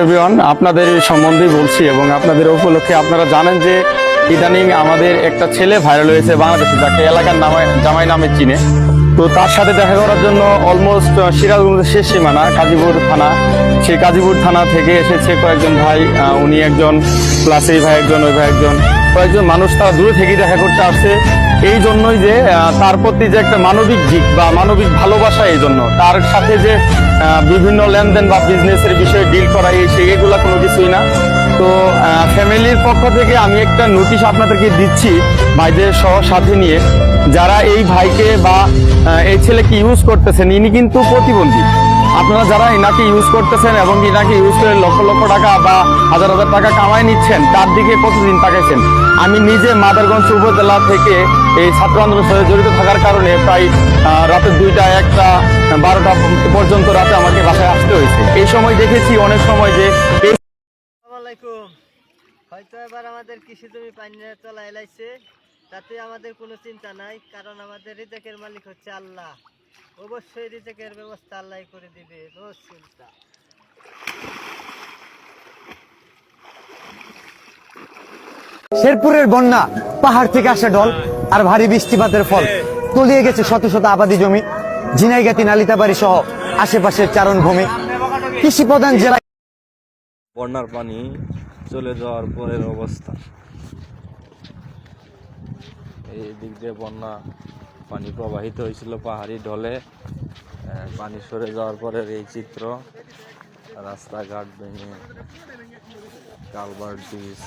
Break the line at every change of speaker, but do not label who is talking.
Everyone, আপনাদের সম্বন্ধেই বলছি এবং আপনাদের উপলক্ষে আপনারা জানেন যে ইদানিং আমাদের একটা ছেলে ভাইরাল হয়েছে বাংলাদেশে, যাকে এলাকার জামাই নামে চিনে। তো তার সাথে দেখা করার জন্য অলমোস্ট সিরাজগঞ্জের শেষ সীমানা কাজীপুর থানা, সেই কাজীপুর থানা থেকে এসেছে কয়েকজন ভাই। উনি একজন, প্লাস এই ভাই একজন, ওই ভাই একজন, কয়েকজন মানুষ তারা দূরে থেকেই দেখা করতে আসছে। এই জন্যই যে তার প্রতি যে একটা মানবিক দিক বা মানবিক ভালোবাসা, এই জন্য তার সাথে যে বিভিন্ন লেনদেন বা বিজনেসের বিষয়ে ডিল করা, এগুলা কোনো কিছুই না। তো ফ্যামিলির পক্ষ থেকে আমি একটা নোটিশ আপনাদেরকে দিচ্ছি ভাইদের সহ সাথে নিয়ে, যারা এই ভাইকে বা এই ছেলেকে ইউজ করতেছেন, ইনি কিন্তু প্রতিবন্ধী। আপনারা যারা ইনাকে ইউজ করতেছেন এবং ইনাকে ইউজ করে লক্ষ লক্ষ টাকা বা হাজার হাজার টাকা কামাই নিচ্ছেন, তার দিকে কতদিন তাকাইছেন? আমি নিজে মাদারগঞ্জ উপজেলা থেকে এই ছাত্র আন্দোলনের সাথে জড়িত থাকার কারণে প্রায় রাতে 2টা, 1টা, 12টা পর্যন্ত রাতে আমাকে বাসায় আসতে হয়েছে। এই সময় দেখেছি অনেক সময় যে
হয়তো এবার আমাদের কৃষি জমি পানি চলা এলাইছে, তাতে আমাদের কোনো চিন্তা নাই, কারণ আমাদের রিজেকের মালিক হচ্ছে আল্লাহ। অবশ্যই রিজেকের ব্যবস্থা আল্লাহ করে দিবে, নো চিন্তা।
শেরপুরের বন্যা, পাহাড় থেকে আসা ঢল আর ভারী বৃষ্টিপাতের ফল তলিয়ে গেছে শত শত আবাদি জমি, ঝিনাইগাতি, নালিতাবাড়ি সহ আশেপাশের চারণভূমি। কৃষি প্রধান জেলা।
বন্যার পানি চলে যাওয়ার পরের অবস্থা, এই দিক দিয়ে বন্যা পানি প্রবাহিত হয়েছিল পাহাড়ি ঢলে, পানি সরে যাওয়ার পরের এই চিত্র। রাস্তাঘাট ভেঙে, কালভার্ট ব্রিজ